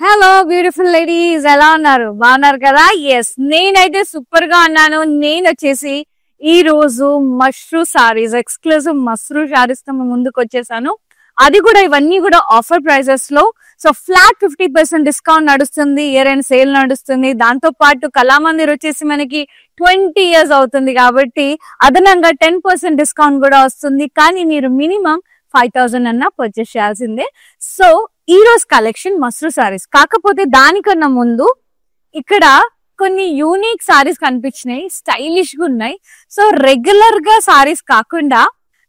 Hello beautiful ladies, ఎలా ఉన్నారు? బాగున్నారు కదా? ఎస్, నేనైతే సూపర్ గా ఉన్నాను. నేను వచ్చేసి ఈ రోజు మష్రూ సారీస్, ఎక్స్క్లూజివ్ మష్రూ సారీస్ తో ముందుకు వచ్చేసాను. అది కూడా ఇవన్నీ కూడా ఆఫర్ ప్రైజెస్ లో. సో ఫ్లాట్ 50% డిస్కౌంట్ నడుస్తుంది, ఇయర్ అండ్ సేల్ నడుస్తుంది. దాంతో పాటు కళామందిర్ వచ్చేసి మనకి 20 years అవుతుంది కాబట్టి అదనంగా 10% డిస్కౌంట్ కూడా వస్తుంది. కానీ మీరు మినిమం 5000 అన్నా పర్చేస్ చేయాల్సిందే. సో ఈ రోజు కలెక్షన్ మష్రూ సారీస్. కాకపోతే దానికన్నా ముందు ఇక్కడ కొన్ని యూనిక్ సారీస్ కనిపించినాయి, స్టైలిష్ గా ఉన్నాయి. సో రెగ్యులర్ గా సారీస్ కాకుండా,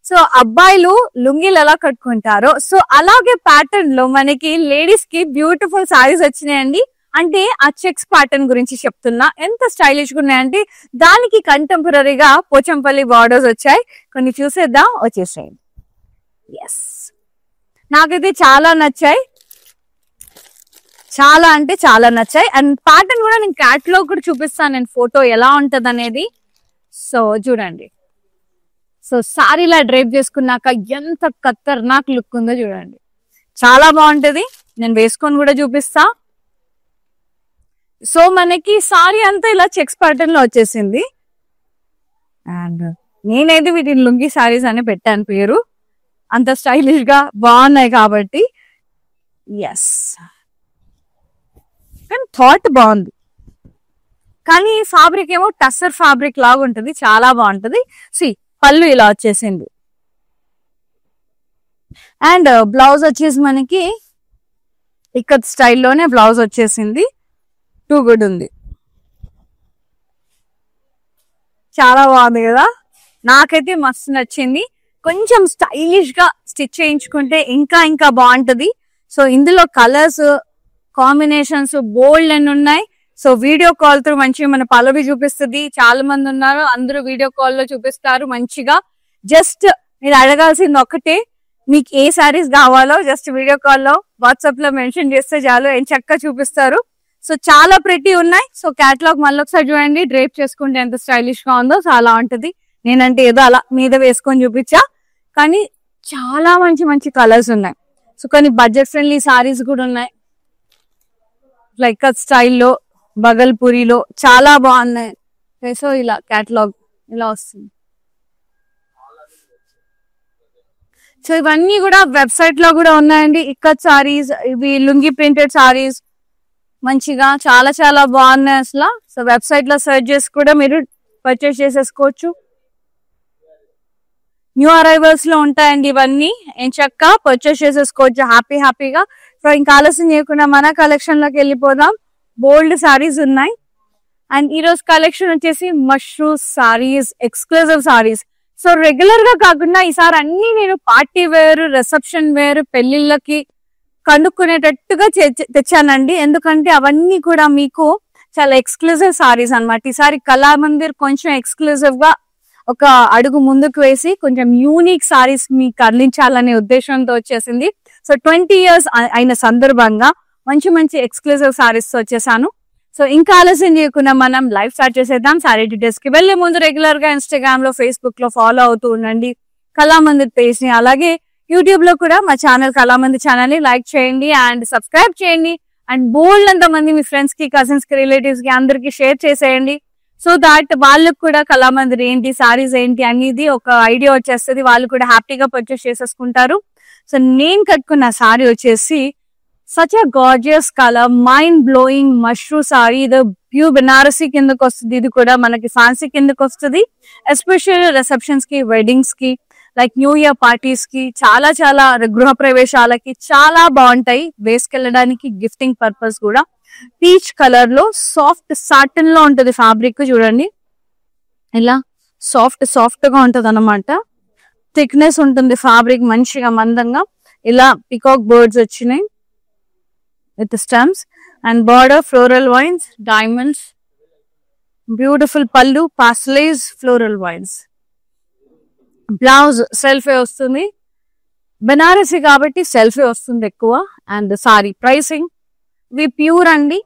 సో అబ్బాయిలు లుంగీలు ఎలా కట్టుకుంటారో సో అలాగే ప్యాటర్న్ లో మనకి లేడీస్ కి బ్యూటిఫుల్ సారీస్ వచ్చినాయండి. అంటే ఆ చెక్స్ ప్యాటర్న్ గురించి చెప్తున్నా. ఎంత స్టైలిష్ గా ఉన్నాయంటే దానికి కంటెంపరీగా పోచంపల్లి బార్డర్స్ వచ్చాయి. కొన్ని చూసేద్దాం, వచ్చేసాయి. ఎస్, నాకైతే చాలా నచ్చాయి, చాలా అంటే చాలా నచ్చాయి. అండ్ ప్యాటర్న్ కూడా నేను క్యాటలాగ్ కూడా చూపిస్తాను, నేను ఫోటో ఎలా ఉంటది అనేది. సో చూడండి, సో సారీలా డ్రైప్ చేసుకున్నాక ఎంత ఖతర్నాక్ లుక్ ఉందో చూడండి, చాలా బాగుంటది. నేను వేసుకొని కూడా చూపిస్తా. సో మనకి సారీ అంతా ఇలా చెక్స్ ప్యాటర్న్ లో వచ్చేసింది. అండ్ నేనైతే వీటిని లుంగి సారీస్ అని పెట్టాను పేరు, అంత స్టైలిష్ గా బాగున్నాయి కాబట్టి. ఎస్, కానీ థాట్ బాగుంది. కానీ ఫ్యాబ్రిక్ ఏమో టస్సర్ ఫ్యాబ్రిక్ లాగా ఉంటుంది, చాలా బాగుంటది. పళ్ళు ఇలా వచ్చేసింది. అండ్ బ్లౌజ్ వచ్చేసి మనకి ఇక్కత్ స్టైల్లోనే బ్లౌజ్ వచ్చేసింది. టూ గుడ్ ఉంది, చాలా బాగుంది కదా. నాకైతే మస్తు నచ్చింది. కొంచెం స్టైలిష్ గా స్టిచ్ చేయించుకుంటే ఇంకా ఇంకా బాగుంటది. సో ఇందులో కలర్స్ కాంబినేషన్స్ బోల్డ్ అని ఉన్నాయి. సో వీడియో కాల్ త్రూ మంచిగా మన పల్లవి చూపిస్తుంది. చాలా మంది ఉన్నారు, అందరూ వీడియో కాల్ లో చూపిస్తారు మంచిగా. జస్ట్ మీరు అడగాల్సింది ఒకటే, మీకు ఏ సారీస్ కావాలో జస్ట్ వీడియో కాల్ లో వాట్సాప్ లో మెన్షన్ చేస్తే చాలు, ఏం చక్కగా చూపిస్తారు. సో చాలా ప్రెటీ ఉన్నాయి. సో క్యాటలాగ్ మళ్ళీ ఒకసారి చూడండి, డ్రేప్ చేసుకుంటే ఎంత స్టైలిష్ గా ఉందో చాలా ఉంటది. నేనంటే ఏదో అలా మీద వేసుకొని చూపించా, కానీ చాలా మంచి మంచి కలర్స్ ఉన్నాయి. సో కొన్ని బడ్జెట్ ఫ్రెండ్లీ సారీస్ కూడా ఉన్నాయి, లైక్ స్టైల్లో బగల్పూరిలో చాలా బాగున్నాయి. సో ఇలా క్యాటలాగ్ ఇలా వస్తుంది. సో ఇవన్నీ కూడా వెబ్సైట్ లో కూడా ఉన్నాయండి. ఇక్కత్ సారీస్, ఇవి లుంగి ప్రింటెడ్ సారీస్ మంచిగా చాలా చాలా బాగున్నాయి అసలు. సో వెబ్సైట్ లో సెర్చ్ చేసి కూడా మీరు పర్చేస్ చేసేసుకోవచ్చు. న్యూ అరైవల్స్ లో ఉంటాయండి ఇవన్నీ, ఏం చక్కగా పర్చేస్ చేసేసుకోవచ్చు హ్యాపీగా. సో ఇంకా ఆలస్యం చేయకుండా మన కలెక్షన్ లోకి వెళ్ళిపోదాం. బోల్డ్ సారీస్ ఉన్నాయి. అండ్ ఈ రోజు కలెక్షన్ వచ్చేసి mashru saris, exclusive saris. So regular గా కాకుండా ఈసారి అన్ని నేను పార్టీ వేర్, రిసెప్షన్ వేర్, పెళ్లిళ్ళకి కనుక్కునేటట్టుగా తెచ్చానండి. ఎందుకంటే అవన్నీ కూడా మీకు చాలా ఎక్స్క్లూజివ్ సారీస్ అన్నమాట. ఈసారి కళామందిర్ కొంచెం ఎక్స్క్లూజివ్ గా ఒక అడుగు ముందుకు వేసి కొంచెం యూనిక్ సారీస్ మీకు అందించాలనే ఉద్దేశంతో వచ్చేసింది. సో 20 years అయిన సందర్భంగా మంచి మంచి ఎక్స్క్లూజివ్ సారీస్ తో వచ్చేసాను. సో ఇంకా ఆలస్యం చేయకుండా మనం లైవ్ స్టార్ట్ చేసేద్దాం. సారీ డీటెయిల్స్ కి వెళ్లే ముందు రెగ్యులర్ గా ఇన్స్టాగ్రామ్ లో, ఫేస్బుక్ లో ఫాలో అవుతూ ఉండండి కళామందిర్ పేజ్ ని. అలాగే యూట్యూబ్ లో కూడా మా ఛానల్ కళామందిర్ ఛానల్ ని లైక్ చేయండి అండ్ సబ్స్క్రైబ్ చేయండి. అండ్ బోల్డ్ అంత మంది మీ ఫ్రెండ్స్ కి, కజిన్స్ కి, రిలేటివ్స్ కి అందరికి షేర్ చేసేయండి. సో దాట్ వాళ్ళకు కూడా కళామందిర్ ఏంటి, సారీస్ ఏంటి అనేది ఒక ఐడియా వచ్చేస్తుంది. వాళ్ళు కూడా హ్యాపీగా పర్చేస్ చేసేసుకుంటారు. సో నేను కట్టుకున్న సారీ వచ్చేసి such a gorgeous colour, mind blowing mashru sorry. ఇది ప్యూర్ బెనారసీ కిందకు వస్తుంది. ఇది కూడా మనకి ఫ్యాన్సీ కిందకు వస్తుంది. ఎస్పెషల్ రిసెప్షన్స్ కి, వెడ్డింగ్స్ కి, లైక్ న్యూ ఇయర్ పార్టీస్ కి, చాలా చాలా గృహ ప్రవేశాలకి చాలా బాగుంటాయి వేసుకెళ్ళడానికి, గిఫ్టింగ్ పర్పస్ కూడా. పీచ్ కలర్ లో సాఫ్ట్ సాటిన్ లో ఉంటది ఫ్యాబ్రిక్. చూడండి ఇలా సాఫ్ట్ గా ఉంటది అన్నమాట. థిక్నెస్ ఉంటుంది ఫ్యాబ్రిక్, మంచిగా మందంగా. ఇలా పికాక్ బర్డ్స్ వచ్చినాయి with stems and border floral vines, diamonds, beautiful pallu, pastelise floral vines. Blouse సెల్ఫే వస్తుంది, బెనారసీ కాబట్టి సెల్ఫే వస్తుంది ఎక్కువ. అండ్ సారీ ప్రైసింగ్ వి ప్యూర్ అండి,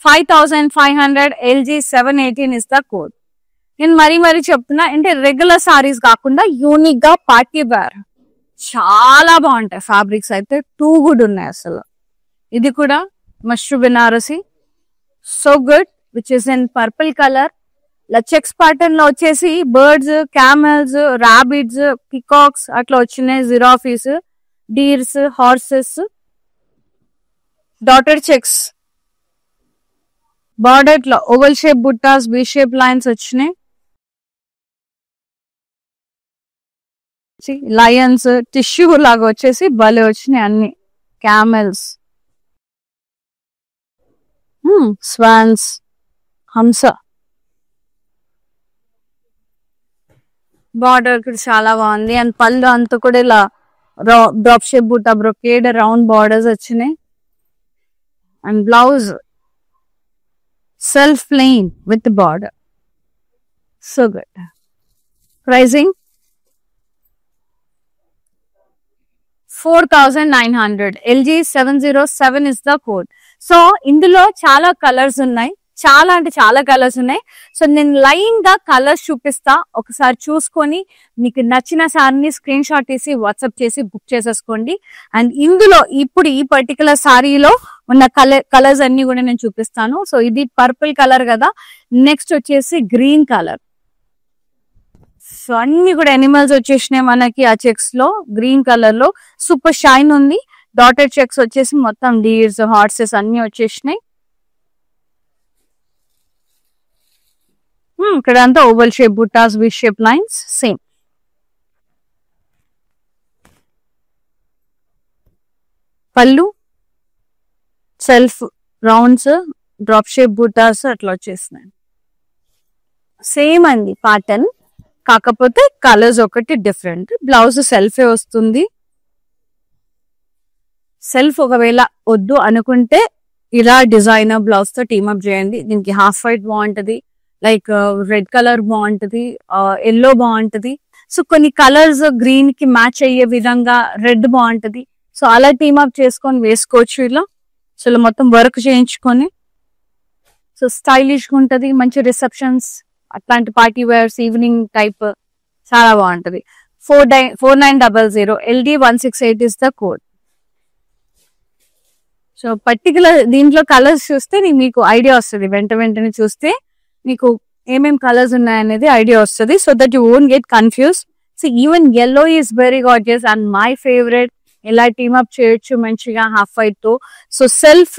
5500, LG 718 ఇస్ ద కోడ్. నేను మరీ చెప్తున్నా, అంటే రెగ్యులర్ సారీస్ కాకుండా యూనిక్ గా పార్టీ వేర్ చాలా బాగుంటాయి. ఫ్యాబ్రిక్స్ అయితే టూ గుడ్ ఉన్నాయి అసలు. ఇది కూడా Mashru Banarasi, so good, which is in purple colour. Checks pattern లో వచ్చేసి బర్డ్స్, క్యామెల్స్, రాబిట్స్, పికాక్స్ అట్లా వచ్చినాయి, giraffes, deers, horses. Dotted checks border లో oval shape buttas, B shape lines వచ్చినాయి. లయన్స్, టిష్యూ లాగా వచ్చేసి భలే వచ్చినాయి అన్ని. క్యామెల్స్, స్వాన్స్, హంస. బార్డర్ కూడా చాలా బాగుంది. అండ్ పళ్ళు అంతా కూడా ఇలా డ్రాప్ షేప్ బుట్ట, బ్రొకేడ్ రౌండ్ బార్డర్స్ వచ్చినాయి. And blouse self plain with border. So good. Pricing 4,900. LG707 is the code. So ఇందులో చాలా కలర్స్ ఉన్నాయి, చాలా అంటే చాలా కలర్స్ ఉన్నాయి. సో నేను లైన్ గా కలర్స్ చూపిస్తా, ఒకసారి చూసుకొని మీకు నచ్చిన సారీని స్క్రీన్ షాట్ తీసి వాట్సాప్ చేసి బుక్ చేసేసుకోండి. అండ్ ఇందులో ఇప్పుడు ఈ పర్టికులర్ సారీలో ఉన్న కలర్స్ అన్ని కూడా నేను చూపిస్తాను. సో ఇది పర్పుల్ కలర్ కదా, నెక్స్ట్ వచ్చేసి గ్రీన్ కలర్. సో అన్ని కూడా ఎనిమల్స్ వచ్చేసినాయి మనకి ఆ చెక్స్ లో. గ్రీన్ కలర్ లో సూపర్ షైన్ ఉంది. డాటర్ చెక్స్ వచ్చేసి మొత్తం డీర్స్, హార్సెస్ అన్ని వచ్చేసినాయి. ఇక్కడ అంతా oval shape buttas, V shape lines same. పళ్ళు self rounds, drop shape buttas అట్లా వచ్చేసినాయి. సేమ్ అండి ప్యాటర్న్, కాకపోతే కలర్స్ ఒకటి డిఫరెంట్. బ్లౌజ్ సెల్ఫే వస్తుంది. సెల్ఫ్ ఒకవేళ వద్దు అనుకుంటే ఇలా డిజైనర్ బ్లౌజ్ తో టీమప్ చేయండి. దీనికి హాఫ్ వైట్ బాగుంటది, లైక్ రెడ్ కలర్ బాగుంటది, ఎల్లో బాగుంటది. సో కొన్ని కలర్స్ గ్రీన్ కి మ్యాచ్ అయ్యే విధంగా రెడ్ బాగుంటది. సో అలా టీమప్ చేసుకొని వేసుకోవచ్చు ఇలా. సో ఇలా మొత్తం వర్క్ చేయించుకొని సో స్టైలిష్ గా ఉంటది. మంచి రిసెప్షన్స్, అట్లాంటి పార్టీ వేర్స్, ఈవినింగ్ టైప్ చాలా బాగుంటది. 4900. LD168 is the code. So particular దీంట్లో కలర్స్ చూస్తే మీకు ఐడియా వస్తుంది, వెంటనే చూస్తే మీకు ఏమేం కలర్స్ ఉన్నాయనేది ఐడియా వస్తుంది. So that you won't get confuse. So even yellow is very gorgeous and my favourite. ఇలా టీమప్ చేయొచ్చు మంచిగా హాఫ్ వైట్ తో. సో సెల్ఫ్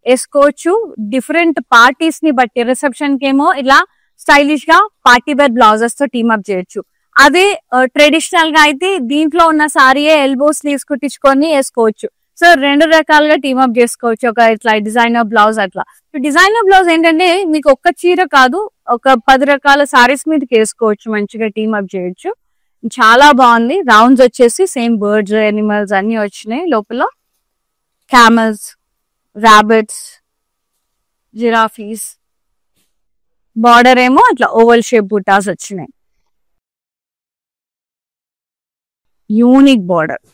వేసుకోవచ్చు డిఫరెంట్ పార్టీస్ ని బట్టి. రిసెప్షన్ కి ఏమో ఇలా స్టైలిష్ గా పార్టీ వేర్ బ్లౌజెస్ తో టీమప్ చేయొచ్చు. అదే ట్రెడిషనల్ గా అయితే దీంట్లో ఉన్న సారీయే ఎల్బో స్లీవ్స్ కుట్టించుకొని వేసుకోవచ్చు. సో రెండు రకాలుగా టీమప్ చేసుకోవచ్చు, ఒక ఇట్లా డిజైనర్ బ్లౌజ్ అట్లా. డిజైనర్ బ్లౌజ్ ఏంటంటే మీకు ఒక్క చీర కాదు, ఒక 10 రకాల సారీస్ మీదకి వేసుకోవచ్చు, మంచిగా టీమప్ చేయొచ్చు. చాలా బాగుంది. రౌండ్స్ వచ్చేసి సేమ్ బర్డ్స్, ఎనిమల్స్ అన్ని వచ్చినాయి లోపల. Camels, rabbits, giraffes. బార్డర్ ఏమో అట్లా ఓవల్ షేప్ బుటాస్ వచ్చినాయి. Unique border.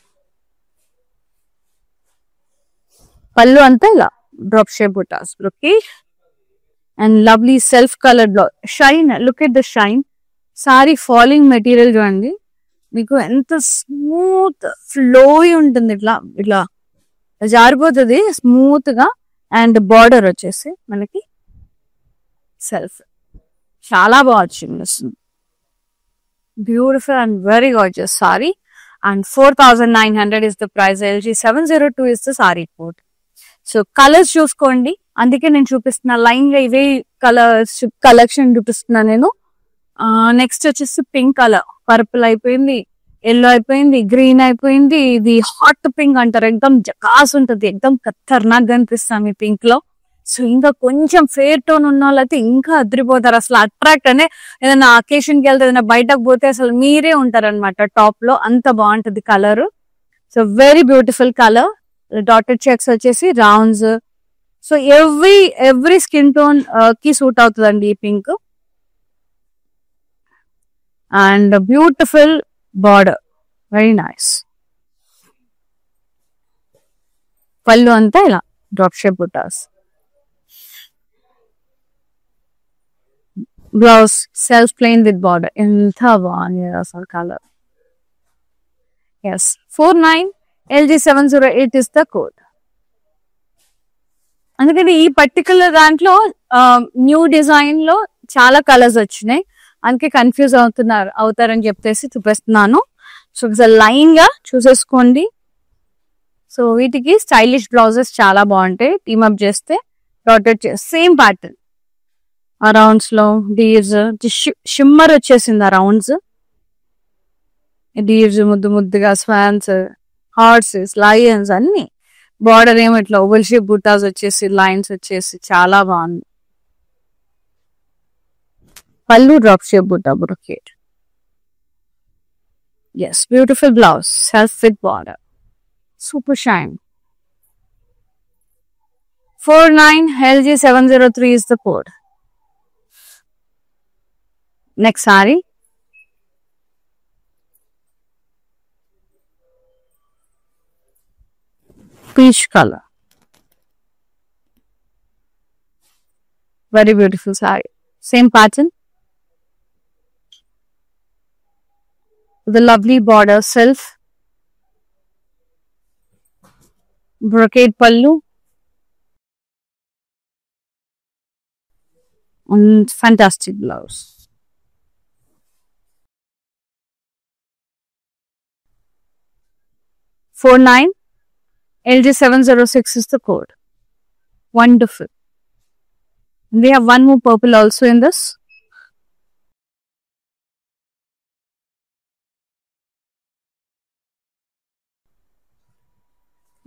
పళ్ళు అంతా ఇలా డ్రాప్ షేప్ బుటాస్. Okay. And lovely self colour blouse. Shine, look at the shine. Sari falling material చూడండి, మీకు ఎంత స్మూత్ ఫ్లోయి ఉంటుంది, ఇట్లా ఇట్లా జారిపోతుంది స్మూత్ గా. అండ్ బార్డర్ వచ్చేసి మనకి సెల్ఫ్ చాలా బాగా వచ్చింది. Beautiful and very gorgeous sorry. And 4,900 is the price. LG702 is the saree code. So colours చూసుకోండి, అందుకే నేను చూపిస్తున్నా లైన్ గా ఇవే కలర్స్ కలెక్షన్ చూపిస్తున్నా నేను. నెక్స్ట్ వచ్చేసి పింక్ కలర్, పర్పుల్ అయిపోయింది, ఎల్లో అయిపోయింది, గ్రీన్ అయిపోయింది. ఇది హాట్ పింక్ అంటారు, ఎక్దమ్ జకాస్ ఉంటది, ఎక్దమ్ ఖతర్నాక్ కనిపిస్తాం ఈ పింక్ లో. సో ఇంకా కొంచెం ఫేర్ టోన్ ఉన్న వాళ్ళైతే ఇంకా అదిరిపోతారు, అసలు అట్రాక్ట్ అనే. ఏదైనా అకేషన్ కి వెళ్తే, ఏదైనా బయటకు పోతే అసలు మీరే ఉంటారు అనమాట టాప్ లో, అంత బాగుంటది కలర్. So very beautiful colour. Dotted checks వచ్చేసి rounds. So every skin tone కి సూట్ అవుతుందండి ఈ pink. And beautiful border, very nice. పళ్ళు అంతా ఇలా drop shape buttas. Blouse self plain with border. ఎంత బాగుంది అసలు colour. Yes, 49 LG708 is the code. అందుకని ఈ పర్టికులర్ దాంట్లో న్యూ డిజైన్ లో చాలా కలర్స్ వచ్చినాయి, అందుకే కన్ఫ్యూజ్ అవుతారని చెప్పేసి చూపిస్తున్నాను. సో లైన్ గా చూసేసుకోండి. సో వీటికి స్టైలిష్ బ్లౌజెస్ చాలా బాగుంటాయి, టీమప్ చేస్తే డాటెడ్ సేమ్ ప్యాటర్న్. ఆ రౌండ్స్ లో డీర్స్ షిమ్మర్ వచ్చేసింది, ఆ రౌండ్స్ డీర్స్ ముద్దు ముద్దుగా, స్వాన్స్, హార్సెస్, లయన్స్ అన్ని. బార్డర్ ఏమో ఇట్లా ఓవల్ షేప్ బుటాస్ వచ్చేసి లైన్స్ వచ్చేసి చాలా బాగుంది. పళ్ళు డ్రాప్ షేప్ బుటా brocade. Yes, beautiful blouse, self fit border, super shine. 49 LG703 is the code. Next saree. Peach color. Very beautiful saree. Same pattern. The lovely border, self. Brocade pallu. And fantastic blouse. $49 LG706 is the code. Wonderful. We have one more purple also in this.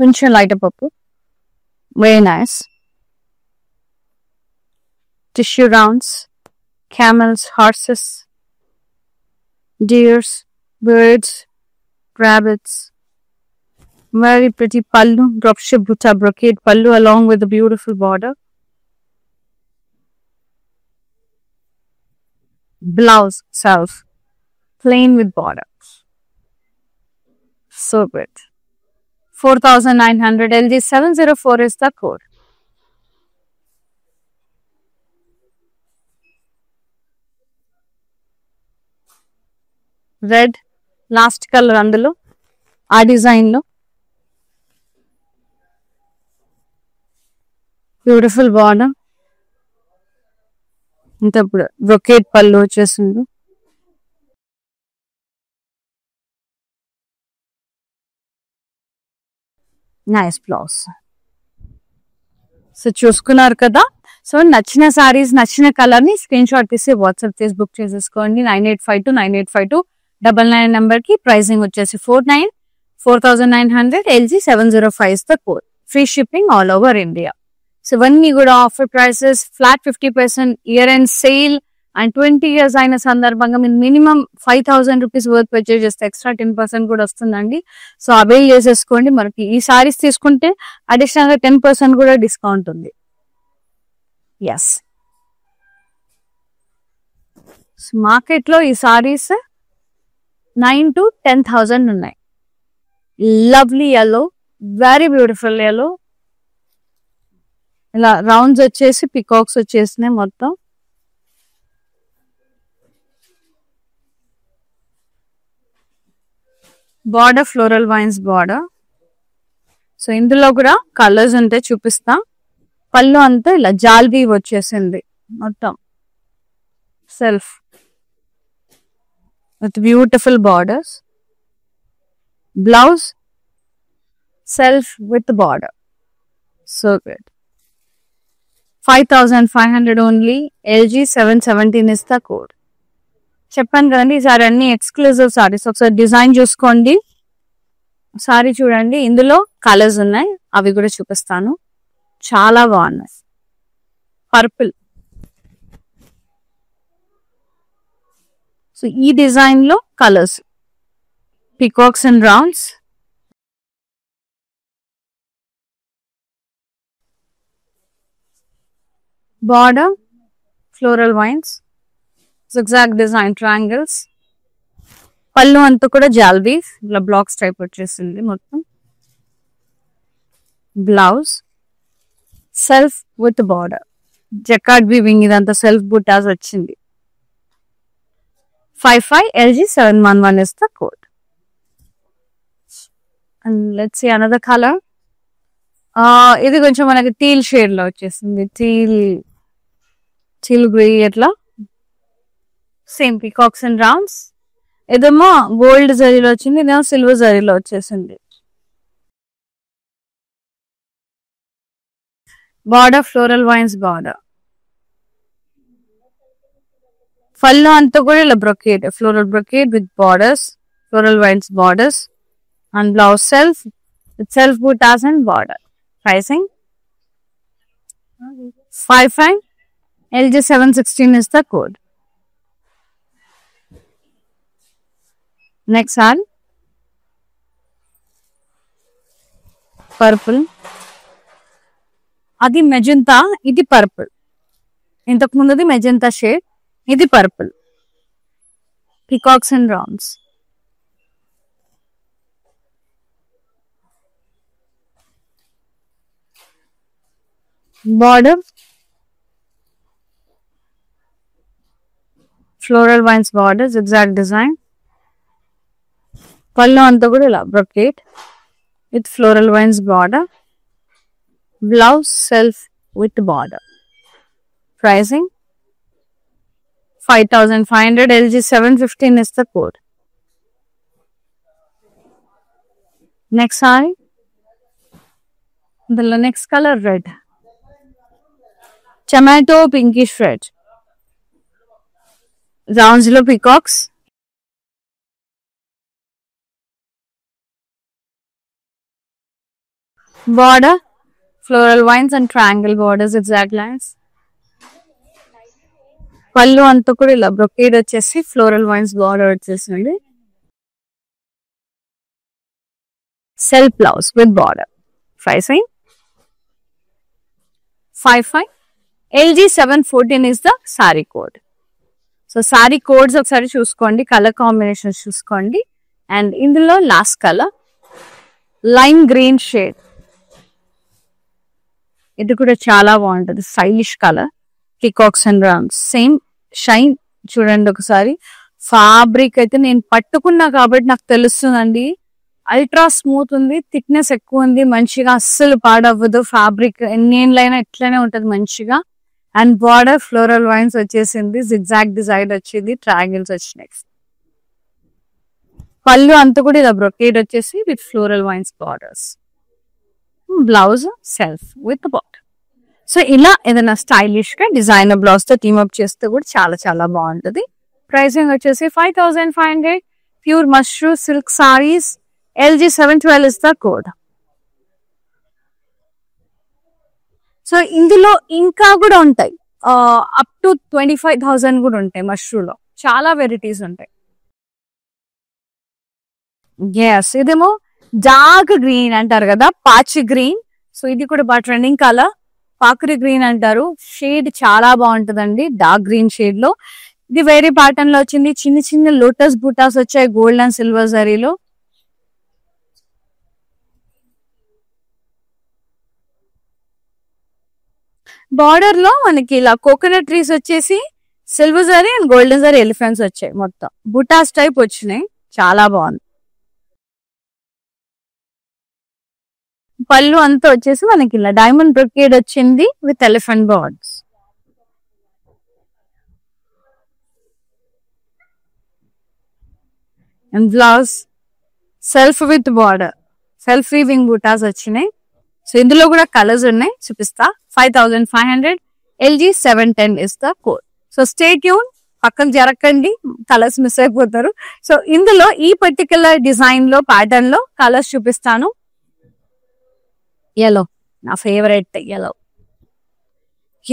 Winchell lighter purple. Very nice. Tissue rounds, camels, horses, deers, birds, rabbits. Very pretty pallu, drop ship butta brocade pallu along with the beautiful border. Blouse self, plain with borders. So good. 4,900 LG704 is the code. Red, last color అందులో ఆ design లో beautiful border. ఇంత brocade పళ్ళు వచ్చేసింది. Nice blouse. So చూసుకున్నారు కదా. So నచ్చిన సారీస్, నచ్చిన కలర్ ని స్క్రీన్ షాట్ తీసి వాట్సాప్ చేసి బుక్ చేసేసుకోండి. 9852985299 నెంబర్ కి. ప్రైసింగ్ వచ్చేసి 4,900 LG705 the code. Free shipping all over India. So ఇవన్నీ కూడా offer prices, flat 50% year end sale and 20 years అయిన సందర్భంగా మీరు మినిమం 5,000 రూపీస్ వర్త్ పర్చేజ్ చేస్తే ఎక్స్ట్రా 10% కూడా వస్తుందండి. సో అవైల్ చేసేసుకోండి. మనకి ఈ సారీస్ తీసుకుంటే అడిషనల్ గా 10% కూడా డిస్కౌంట్ ఉంది. ఎస్, మార్కెట్ లో ఈ సారీస్ 9,000 to 10,000 ఉన్నాయి. Lovely yellow, very beautiful yellow. ఇలా రౌండ్స్ వచ్చేసి పికాక్స్ వచ్చేసినాయి మొత్తం. Border floral vines border. So ఇందులో కూడా కలర్స్ ఉంటాయి, చూపిస్తా. పళ్ళు అంతా ఇలా జాల్వీ వచ్చేసింది మొత్తం, self with beautiful borders. Blouse self with border. So good. 5,500 only. LG717 is the code. చెప్పాను కదండి, ఈసారి అన్ని ఎక్స్క్లూజివ్ సారీస్. ఒకసారి డిజైన్ చూసుకోండి. సారీ చూడండి, ఇందులో కలర్స్ ఉన్నాయి, అవి కూడా చూపిస్తాను. చాలా బాగున్నాయి. పర్పుల్. సో ఈ డిజైన్ లో colours, peacocks and rounds. Border floral wines, zigzag design triangles. పళ్ళు అంతా కూడా జాల్వీ ఇలా బ్లాక్స్ టైప్ వచ్చేసింది మొత్తం. Blouse self with border, jacquard weaving, ఇదంతా సెల్ఫ్ బుటాస్ వచ్చింది. 55 LG711 is the code. And let's see another color. ఇది కొంచెం మనకి టీల్ షేడ్ లో వచ్చేసింది, టీల్ గ్రే అట్లా. Same peacocks and rounds. ఇదేమో గోల్డ్ జరీలో వచ్చింది, ఇదేమో సిల్వర్ జరీలో వచ్చేసింది. Border floral vines border. పళ్ళు అంతా కూడా ఇలా brocade, floral brocade with borders, floral vines borders. And blouse self buttas and border. Pricing 55. LG 716 is the code. Next one, purple. అది magenta, ఇది పర్పుల్. ఇంతకు ముందుది మెజెంతా షేడ్, ఇది purple. Peacocks and rounds. Border floral vines border, zigzag design. Pallu anta kuda ila brocade with floral vines border. Blouse self with border. Pricing 5500. LG 715 is the code. Next saree, the next color red, tomato pinkish red. Rounds lo peacocks. Border floral vines and triangle borders, zigzag lines. Pallu anta kuda ila brocade vachesi floral vines border vachesindi. Self blouse with border. Pricing 55. LG 714 is the saree code. So saree codes ఒకసారి చూసుకోండి, colour combinations చూసుకోండి. And ఇందులో last colour lime green shade, ఇది కూడా చాలా బాగుంటుంది, stylish colour. Peacocks and rounds, same shine చూడండి ఒకసారి. ఫ్యాబ్రిక్ అయితే నేను పట్టుకున్నా కాబట్టి నాకు తెలుస్తుందండి, అల్ట్రా స్మూత్ ఉంది, థిక్నెస్ ఎక్కువ ఉంది, మంచిగా అస్సలు పాడవ్వదు. ఫ్యాబ్రిక్ ఎన్నేళ్ళైనా ఇట్లనే ఉంటది మంచిగా. అండ్ బార్డర్ ఫ్లోరల్ వైన్స్ వచ్చేసింది, జిగ్జాగ్ డిజైన్ వచ్చింది, ట్రయాంగిల్స్ వచ్చినాయి. పళ్ళు అంతా కూడా ఇలా బ్రొకేడ్ వచ్చేసి with floral vines borders. Blouse self with border. So ఇలా ఏదైనా స్టైలిష్ గా డిజైనర్ బ్లౌజ్ తో టీమ్ అప్ చేస్తే కూడా చాలా చాలా బాగుంటది. ప్రైసింగ్ వచ్చేసి 5500. Pure mashru silk saris. LG 712 is the code. So ఇందులో ఇంకా కూడా ఉంటాయి, అప్ టు 25,000 కూడా ఉంటాయి. మష్రూలో చాలా వెరైటీస్ ఉంటాయి. ఎస్, ఇదేమో డార్క్ గ్రీన్ అంటారు కదా, పాచి గ్రీన్. సో ఇది కూడా బాగా ట్రెండింగ్ కలర్, పాకరి గ్రీన్ అంటారు. షేడ్ చాలా బాగుంటుందండి, డార్క్ గ్రీన్ షేడ్ లో. ఇది వేరే ప్యాటర్న్ లో వచ్చింది, చిన్న చిన్న లోటస్ బుటాస్ వచ్చాయి గోల్డ్ అండ్ సిల్వర్ జరీలో. బార్డర్ లో మనకి ఇలా కోకోనట్ ట్రీస్ వచ్చేసి silver zari and golden zari elephants వచ్చాయి, మొత్తం బుటాస్ టైప్ వచ్చినాయి, చాలా బాగుంది. పళ్ళు అంతా వచ్చేసి మనకి ఇలా డైమండ్ బ్రొకేడ్ వచ్చింది with elephant birds. And blouse self with border, self weaving buttas వచ్చినాయి. సో ఇందులో కూడా కలర్స్ ఉన్నాయి, చూపిస్తా. 5500. LG 710 is the code. So stay tune, పక్కన జరగండి, కలర్స్ మిస్ అయిపోతారు. సో ఇందులో ఈ పర్టికులర్ డిజైన్ లో ప్యాటర్న్ లో కలర్స్ చూపిస్తాను. ఎల్లో నా ఫేవరెట్,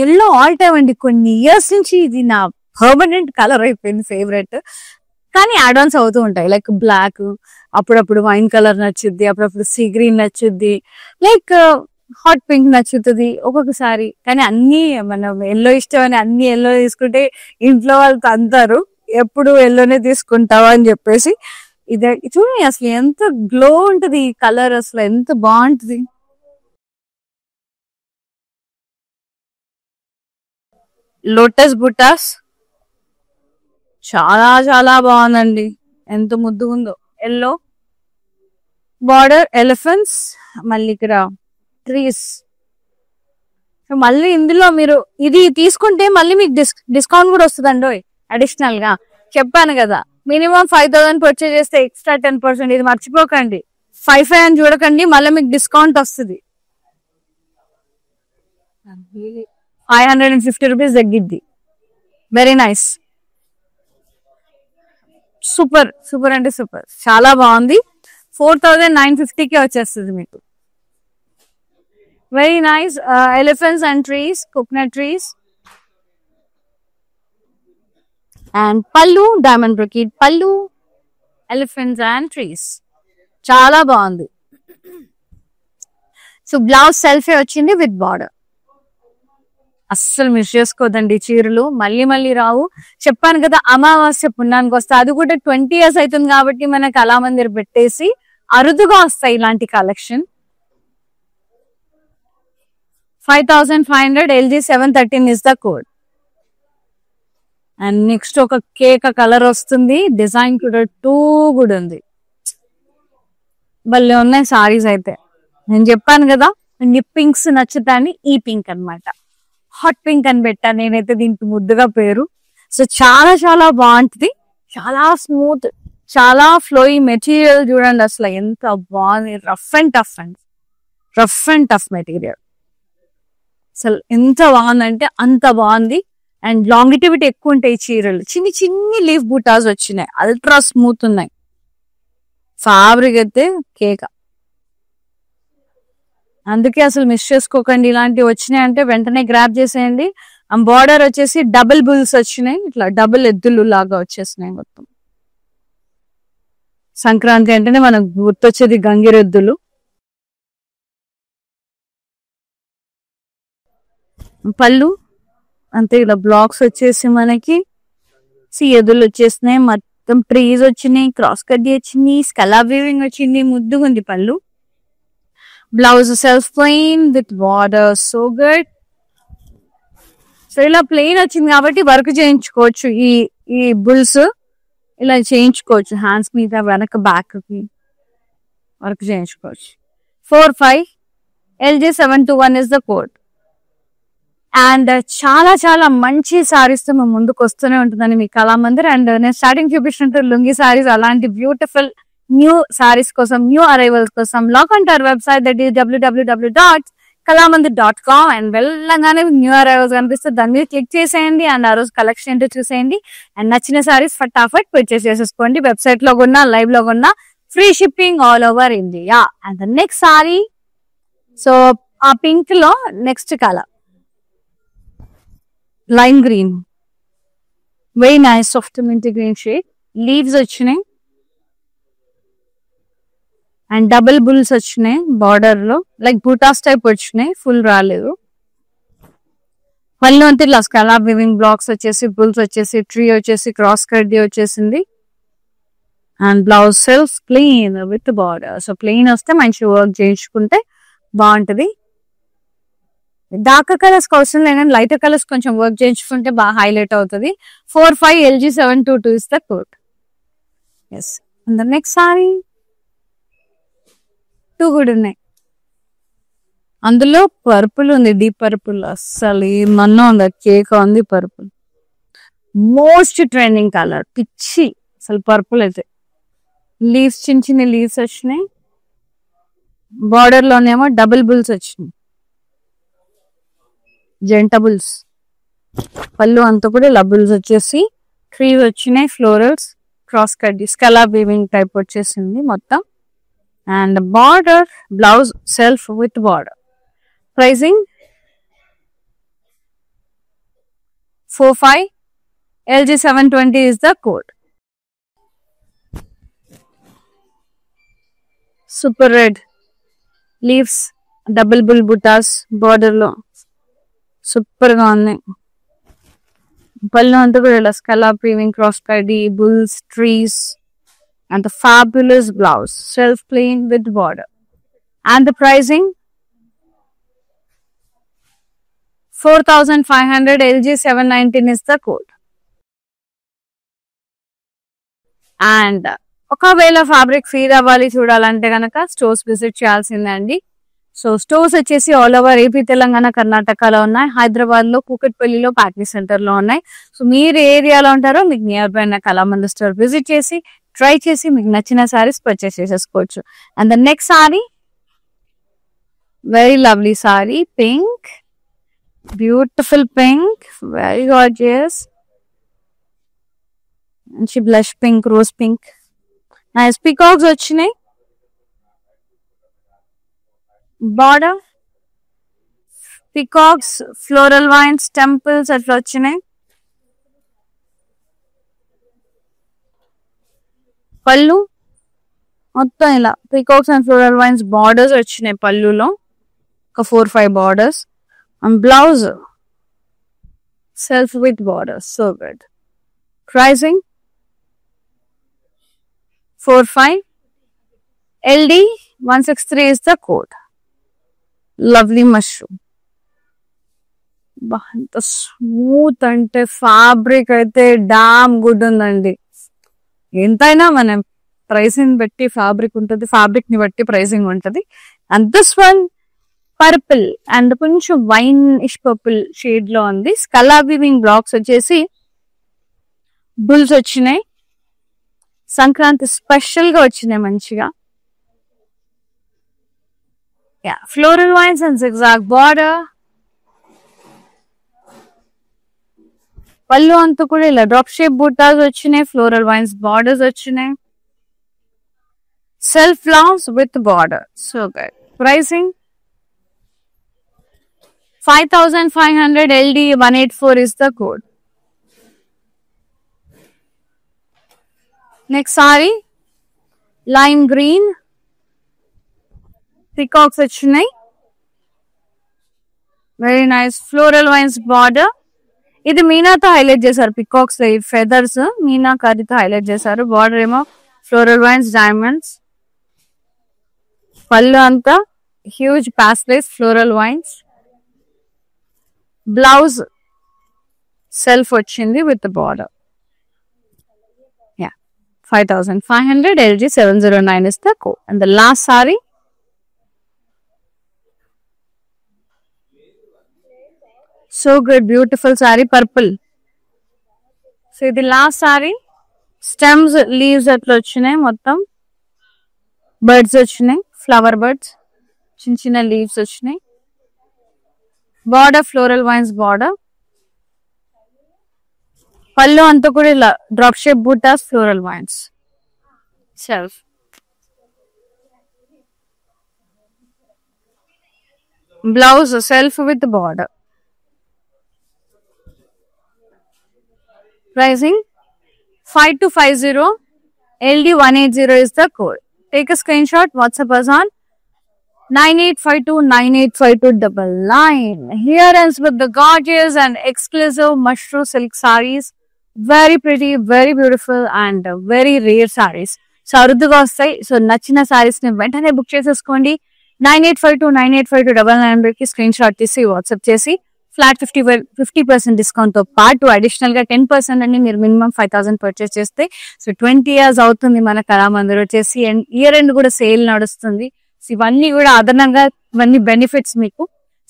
ఎల్లో ఆల్ టైమ్ అండి. కొన్ని ఇయర్స్ నుంచి ఇది నా పర్మనెంట్ కలర్ అయిపోయింది, ఫేవరెట్. కానీ యాడ్ ఆన్స్ అవుతూ ఉంటాయి, లైక్ బ్లాక్, అప్పుడప్పుడు వైన్ కలర్ నచ్చుద్ది, అప్పుడప్పుడు సీ గ్రీన్ నచ్చుద్ది, లైక్ హాట్ పింక్ నచ్చుతుంది ఒక్కొక్కసారి. కానీ అన్ని మనం ఎల్లో ఇష్టం అని అన్ని ఎల్లో తీసుకుంటే ఇంట్లో వాళ్ళతో అంటారు, ఎప్పుడు ఎల్లోనే తీసుకుంటావా అని చెప్పేసి. ఇది చూడండి అసలు ఎంత గ్లో ఉంటది ఈ కలర్, అసలు ఎంత బాగుంటది. లోటస్ బుటాస్ చాలా చాలా బాగుందండి, ఎంత ముద్దుగుందో. ఎల్లో బార్డర్ ఎలిఫెంట్స్, మళ్ళీ ఇక్కడ ట్రీస్. మళ్ళీ ఇందులో మీరు ఇది తీసుకుంటే మళ్ళీ మీకు డిస్కౌంట్ కూడా వస్తుందండి అడిషనల్ గా. చెప్పాను కదా, మినిమం 5,000 పర్చేజ్ చేస్తే ఎక్స్ట్రా 10%. ఇది మర్చిపోకండి, 5 అని చూడకండి, మళ్ళీ మీకు డిస్కౌంట్ వస్తుంది. 550 రూపీస్ తగ్గిద్ది. వెరీ నైస్, సూపర్ సూపర్ అంటే సూపర్, చాలా బాగుంది. 4,950కి వచ్చేస్తుంది మీకు. Very nice. Elephants and trees, coconut trees and పళ్ళు, డైమండ్ బ్రొకేట్ పళ్ళు, ఎలిఫెంట్స్ అండ్ ట్రీస్, చాలా బాగుంది. సో బ్లౌజ్ సెల్ఫే వచ్చింది విత్ బార్డర్. అస్సలు మిస్ చేసుకోదండి, చీరలు మళ్ళీ మళ్ళీ రావు. చెప్పాను కదా, అమావాస్య పుణ్యానికి వస్తాయి. అది కూడా 20 years అవుతుంది కాబట్టి మన కళామందిర్ పెట్టేసి అరుదుగా వస్తాయి ఇలాంటి collection. 5,500 LG 713 is the code. And next ఒక కేక్ కలర్ వస్తుంది, డిజైన్ కూడా టూ గుడ్ ఉంది. భలే ఉన్నాయి సారీస్ అయితే. నేను చెప్పాను కదా పింక్స్ నచ్చుతాయని, ఈ పింక్ అన్నమాట, హాట్ పింక్ అని పెట్టాను నేనైతే దీనికి ముద్దుగా పేరు. సో చాలా చాలా బాగుంటుంది, చాలా స్మూత్, చాలా ఫ్లోయి మెటీరియల్. చూడండి అసలు ఎంత బాగుంది, రఫ్ అండ్ టఫ్ మెటీరియల్. అసలు ఎంత బాగుందంటే అంత బాగుంది. అండ్ లాంగిటివిటీ ఎక్కువ ఉంటాయి చీరలు. చిన్ని చిన్ని లీఫ్ బూటాస్ వచ్చినాయి, అల్ట్రా స్మూత్ ఉన్నాయి. ఫ్యాబ్రిక్ అయితే కేక. అందుకే అసలు మిస్ చేసుకోకండి, ఇలాంటివి వచ్చినాయంటే వెంటనే గ్రాప్ చేసేయండి. బార్డర్ వచ్చేసి డబుల్ బుల్స్ వచ్చినాయి, ఇట్లా డబుల్ ఎద్దులు లాగా వచ్చేసినాయి మొత్తం. సంక్రాంతి అంటేనే మనకు గుర్తొచ్చేది గంగిరెద్దులు. పళ్ళు అంతే, ఇలా బ్లాక్స్ వచ్చేసి మనకి ఎద్దులు వచ్చేసినాయి, మొత్తం ట్రీస్ వచ్చినాయి, క్రాస్ కడ్డీ వచ్చింది, స్కలాప్ వీవింగ్ వచ్చింది, ముద్దుగుంది పళ్ళు. Blouse self plain with border, so good. So ఇలా ప్లెయిన్ వచ్చింది కాబట్టి వర్క్ చేయించుకోవచ్చు. ఈ బుల్స్ ఇలా చేయించుకోవచ్చు, హ్యాండ్స్ మీద, వెనక బ్యాక్ కి వర్క్ చేయించుకోవచ్చు. 45 LG 721 is the code. And చాలా చాలా మంచి సారీస్ తో మేము ముందుకు వస్తూనే ఉంటుందని మీ కళామందిర్. అండ్ నేను స్టార్టింగ్ చూపించినట్టు లుంగి సారీస్, అలాంటి బ్యూటిఫుల్ న్యూ సారీస్ కోసం, న్యూ అరైవల్స్ కోసం log on to our website, that is www.kalamandir.com. And వెళ్ళగానే న్యూ అరైవల్స్ కనిపిస్తుంది, దాని మీద క్లిక్ చేసేయండి అండ్ ఆ రోజు కలెక్షన్ ఏంటో చూసేయండి. అండ్ నచ్చిన సారీస్ ఫటాఫట్ పర్చేస్ చేసేసుకోండి. వెబ్సైట్ లో కొన్నా, లైవ్ లో కొన్నా, free shipping all over India. And the next sorry, so ఆ పింక్ లో next colour lime green, very nice soft mint green shade. Leaves వచ్చినాయి అండ్ డబుల్ బుల్స్ వచ్చినాయి బార్డర్ లో, లైక్ బూటాస్ టైప్ వచ్చినాయి, ఫుల్ రాలేదు. పళ్ళు అంతా ఇలా స్కలాప్ వీవింగ్ బ్లాక్స్ వచ్చేసి, బుల్స్ వచ్చేసి, ట్రీ వచ్చేసి, క్రాస్ కడ్డీ వచ్చేసింది. And blouse self plain with border. So plain వస్తే మంచి వర్క్ చేయించుకుంటే బాగుంటది. డార్క్ కలర్స్ అవసరం లేదు, లైటర్ కలర్స్ కొంచెం వర్క్ చేయించుకుంటే బాగా హైలైట్ అవుతుంది. 45 LG 722 is the code. Yes. And the next sari too కూడా ఉన్నాయి. అందులో పర్పుల్ ఉంది, డీప్ పర్పుల్, అస్సలు ఏమన్నా ఉంది, కేక్ ఉంది పర్పుల్, మోస్ట్ ట్రెండింగ్ కలర్, పిచ్చి అసలు పర్పుల్ అయితే. లీవ్స్ చిన్న చిన్న లీవ్స్ వచ్చినాయి, బార్డర్ లోనేమో డబుల్ బుల్స్ వచ్చినాయి, జంట బుల్స్. పళ్ళు అంతా కూడా ఇలా బుల్స్ వచ్చేసి, ట్రీస్ వచ్చినాయి, ఫ్లోరల్స్, క్రాస్ కడ్డీ, స్కలాప్ వీవింగ్ టైప్ వచ్చేసింది మొత్తం. And border, blouse self with border. Pricing 45 LG 720 is the code. Super red leaves, double bull buttas border లో సూపర్ గా ఉన్నాయి. పళ్ళు అంతా కూడా ఇలా స్కలాప్ వీవింగ్, క్రాస్ కడ్డీ, bulls, trees. And the fabulous blouse, self plain with border. And the pricing 4,500 LG 719 is the code. And ఒకవేళ fabric feel అవ్వాలి చూడాలంటే కనుక స్టోర్స్ విజిట్ చేయాల్సిందే అండి. సో స్టోర్స్ వచ్చేసి ఆల్ ఓవర్ ఏపీ, తెలంగాణ, కర్ణాటకలో ఉన్నాయి. హైదరాబాద్ లో కూకట్పల్లిలో ప్యాట్నీ సెంటర్ లో ఉన్నాయి. సో మీరు ఏ ఏరియాలో ఉంటారో మీకు నియర్ బై ఉన్న కళామందిర్ స్టోర్ విజిట్ చేసి ట్రై చేసి మీకు నచ్చిన సారీస్ పర్చేస్ చేసేసుకోవచ్చు. And the next sari, very lovely sari, pink, beautiful pink, very gorgeous, మంచి blush pink, rose pink, nice peacocks వచ్చినాయి. Border peacocks, floral vines, temples అట్లా వచ్చినాయి. పళ్ళు మొత్తం ఇలా peacocks and floral vines borders వచ్చినాయి పళ్ళులో, ఒక 4-5 borders. And blouse self with borders, so good. Pricing 45, LD 163 is the code. Lovely mushroom, ఎంత స్మూత్ అంటే ఫ్యాబ్రిక్ అయితే డామ్ గుడ్ ఉందండి. ఎంతైనా మనం ప్రైసింగ్ బట్టి ఫ్యాబ్రిక్ ఉంటుంది, ఫ్యాబ్రిక్ ని బట్టి ప్రైసింగ్ ఉంటుంది. And this one purple and కొంచెం వైన్ ఇష్ పర్పుల్ షేడ్ లో ఉంది. స్కలా వీవింగ్ బ్లాక్స్ వచ్చేసి బుల్స్ వచ్చినాయి, సంక్రాంతి స్పెషల్ గా వచ్చినాయి మంచిగా. Floral vines and zigzag border. పళ్ళు అంతా కూడా ఇలా డ్రాప్ షేప్ బూటాస్ వచ్చినాయి, ఫ్లోరల్ వైన్స్ బార్డర్స్ వచ్చినాయి. Self blouse with border, so good. Pricing 5500, LD 184 is the code. Next sari lime green, peacocks వచ్చినాయి, very nice floral vines border. ఇది మీనాతో హైలైట్ చేశారు, peacocks feathers మీనా కర్రీతో హైలైట్ చేశారు. బార్డర్ ఏమో ఫ్లోరల్ వైన్స్ డైమండ్స్. పళ్ళు అంతా huge pastels floral vines. Blouse self వచ్చింది with border. 5500, LG 709 is the code. And the last saree, so good, beautiful saree, purple. So the last saree, stems, leaves atla vachinayi, mottam birds vachinayi, flower birds, chin chinna leaves vachinayi. Border floral vines border. పళ్ళు అంతా కూడా ఇలా drop shape buttas, floral wines. Self blouse self with border. Pricing 5250, LD 180 is the code. Take a screenshot, WhatsApp us on 9852985299. Here ends with the gorgeous and exclusive mushroom silk sarees. Very pretty, very beautiful and very rare sarees. So అరుదుగా వస్తాయి. So నచ్చిన సారీస్ ని వెంటనే book చేసేసుకోండి. 9852985299 కి screen shot తీసి WhatsApp చేసి flat 50% discount తో పాటు అడిషనల్ గా 10% అని మీరు మినిమం 5000 పర్చేస్ చేస్తే, సో 20 years అవుతుంది మన కళామందిర్ వచ్చేసి. అండ్ ఇయర్ ఎండ్ కూడా సేల్ నడుస్తుంది. సో ఇవన్నీ కూడా అదనంగా ఇవన్నీ బెనిఫిట్స్ మీకు.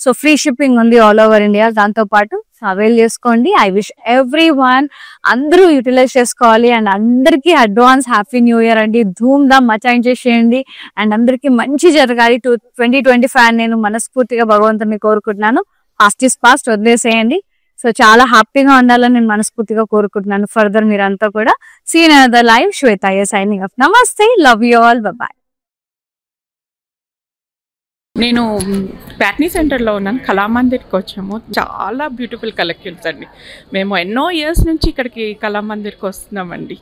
సో ఫ్రీ షిప్పింగ్ ఉంది ఆల్ ఓవర్ ఇండియా. దాంతో పాటు అవైల్ చేసుకోండి. ఐ విష్ ఎవ్రీ వన్ అందరూ యూటిలైజ్ చేసుకోవాలి. అండ్ అందరికీ అడ్వాన్స్ హ్యాపీ న్యూ ఇయర్ అండి. ధూమ్ ధామ్ మచాయించేసేయండి. అండ్ అందరికీ మంచి జరగాలి 2025 నేను మనస్ఫూర్తిగా భగవంతుని కోరుకుంటున్నాను. పాస్ట్ ఇస్ పాస్ట్, వదిలేసేయండి. సో చాలా హ్యాపీగా ఉండాలని నేను మనస్ఫూర్తిగా కోరుకుంటున్నాను. ఫర్దర్ మీరంతా కూడా see you in another live. Shweta signing off. నమస్తే, లవ్ యూ ఆల్, బాయ్. నేను ప్యాట్నీ సెంటర్లో ఉన్నాను. కళామందిర్కి వచ్చాము. చాలా బ్యూటిఫుల్ కలెక్షన్స్ అండి. మేము ఎన్నో ఇయర్స్ నుంచి ఇక్కడికి కళామందిర్కి వస్తున్నామండి.